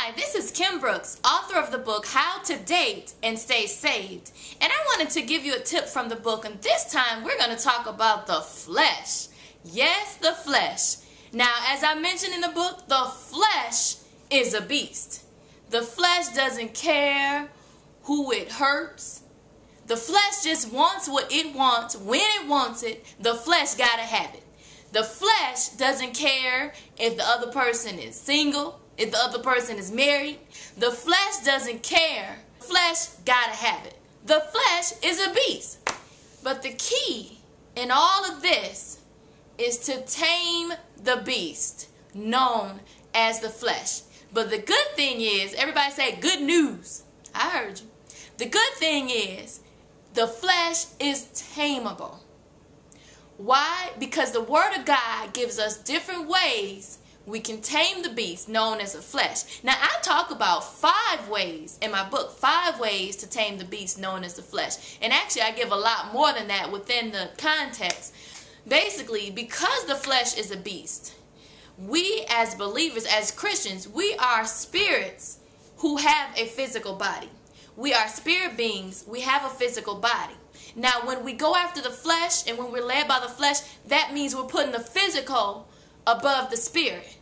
Hi, this is Kim Brooks, author of the book How to Date and Stay Saved. And I wanted to give you a tip from the book, and this time we're going to talk about the flesh. Yes, the flesh. Now, as I mentioned in the book, the flesh is a beast. The flesh doesn't care who it hurts. The flesh just wants what it wants, when it wants it. The flesh gotta have it. The flesh doesn't care if the other person is single, if the other person is married. The flesh doesn't care. The flesh gotta have it. The flesh is a beast. But the key in all of this is to tame the beast known as the flesh. But the good thing is, everybody say good news. I heard you. The good thing is, the flesh is tameable. Why? Because the Word of God gives us different ways we can tame the beast known as the flesh. Now, I talk about 5 ways in my book, 5 ways to tame the beast known as the flesh. And actually, I give a lot more than that within the context. Basically, because the flesh is a beast, we as believers, as Christians, we are spirits who have a physical body. We are spirit beings. We have a physical body. Now, when we go after the flesh and when we're led by the flesh, that means we're putting the physical above the spirit.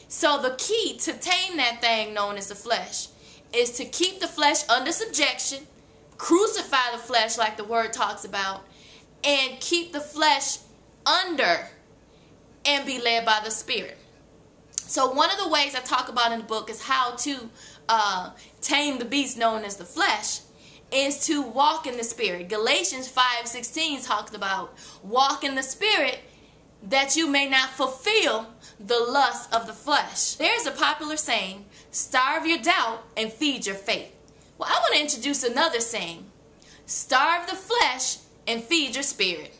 So the key to tame that thing known as the flesh is to keep the flesh under subjection, crucify the flesh like the word talks about, and keep the flesh under and be led by the spirit. So one of the ways I talk about in the book is how to tame the beast known as the flesh is to walk in the spirit. Galatians 5:16 talks about walk in the spirit that you may not fulfill the lust of the flesh. There's a popular saying, starve your doubt and feed your faith. Well, I want to introduce another saying, starve the flesh and feed your spirit.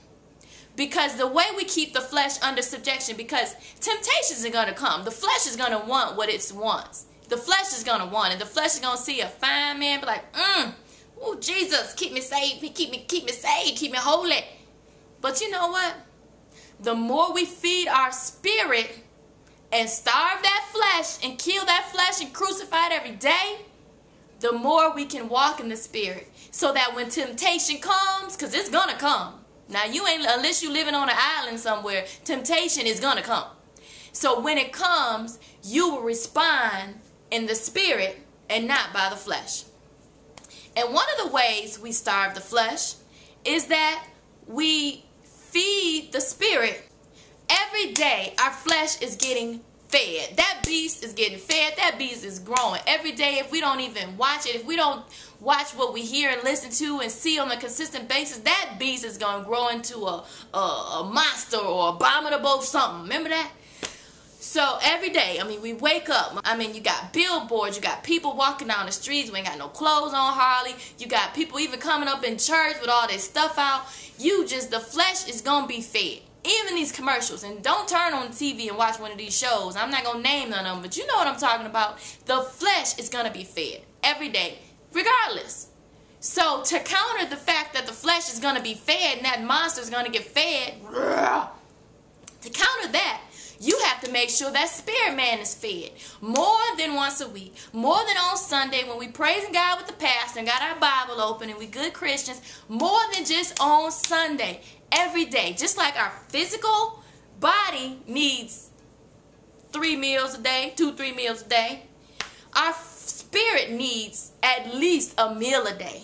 Because the way we keep the flesh under subjection, because temptations are going to come. The flesh is going to want what it wants. The flesh is going to want it. The flesh is going to see a fine man, be like, oh, Jesus, keep me saved, keep me saved, keep me holy. But you know what? The more we feed our spirit and starve that flesh and kill that flesh and crucify it every day, the more we can walk in the spirit. So that when temptation comes, because it's going to come. Now, you ain't, unless you're living on an island somewhere, temptation is going to come. So when it comes, you will respond in the spirit and not by the flesh. And one of the ways we starve the flesh is that we feed the spirit. Every day, our flesh is getting fed. That beast is getting fed. That beast is growing. Every day, if we don't even watch it, if we don't watch what we hear and listen to and see on a consistent basis, that beast is going to grow into a monster or abominable something. Remember that? So every day, I mean, we wake up. I mean, you got billboards. You got people walking down the streets. We ain't got no clothes on hardly. You got people even coming up in church with all this stuff out. The flesh is going to be fed. Even these commercials. And don't turn on the TV and watch one of these shows. I'm not going to name none of them, but you know what I'm talking about. The flesh is going to be fed every day, regardless. So to counter the fact that the flesh is going to be fed and that monster is going to get fed, to counter that, you have to make sure that spirit man is fed more than once a week, more than on Sunday when we praising God with the pastor and got our Bible open and we good Christians, more than just on Sunday, every day. Just like our physical body needs 3 meals a day, 2-3 meals a day, our spirit needs at least a meal a day.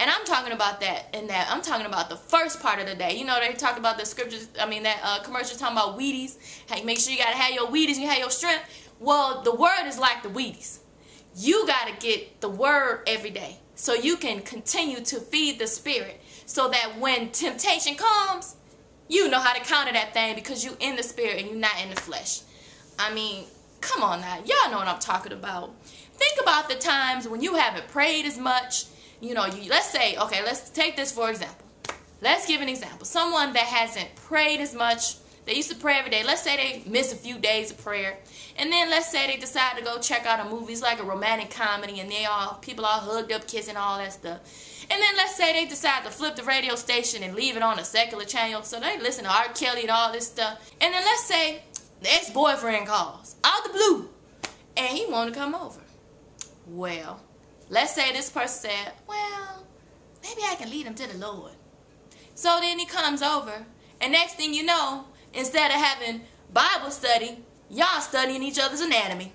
And I'm talking about I'm talking about the first part of the day. You know, they talk about the scriptures, that commercial talking about Wheaties. Hey, make sure you got to have your Wheaties and you have your strength. Well, the word is like the Wheaties. You got to get the word every day so you can continue to feed the spirit so that when temptation comes, you know how to counter that thing because you in the spirit and you're not in the flesh. I mean, come on now. Y'all know what I'm talking about. Think about the times when you haven't prayed as much. You know, let's say, okay, let's take this for example. Let's give an example. Someone that hasn't prayed as much, they used to pray every day. Let's say they miss a few days of prayer. And then let's say they decide to go check out a movie. It's like a romantic comedy and people all hugged up, kissing, all that stuff. And then let's say they decide to flip the radio station and leave it on a secular channel. So they listen to R. Kelly and all this stuff. And then let's say the ex-boyfriend calls out the blue and he want to come over. Well, let's say this person said, well, maybe I can lead him to the Lord. So then he comes over, and next thing you know, instead of having Bible study, y'all studying each other's anatomy.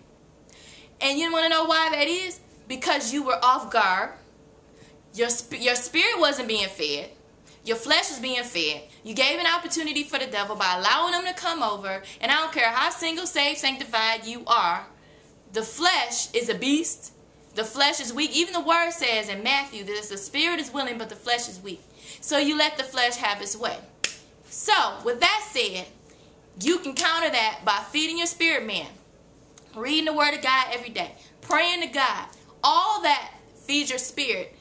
And you want to know why that is? Because you were off guard. Your spirit wasn't being fed. Your flesh was being fed. You gave an opportunity for the devil by allowing him to come over. And I don't care how single, saved, sanctified you are. The flesh is a beast. The flesh is weak. Even the word says in Matthew that the spirit is willing, but the flesh is weak. So you let the flesh have its way. So, with that said, you can counter that by feeding your spirit man. Reading the word of God every day. Praying to God. All that feeds your spirit.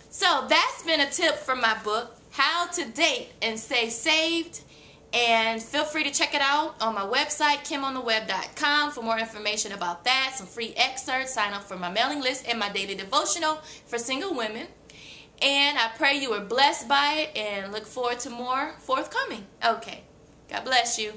So that's been a tip from my book, How to Date and Stay Saved. And feel free to check it out on my website, kimontheweb.com, for more information about that. Some free excerpts. Sign up for my mailing list and my daily devotional for single women. And I pray you were blessed by it and look forward to more forthcoming. Okay. God bless you.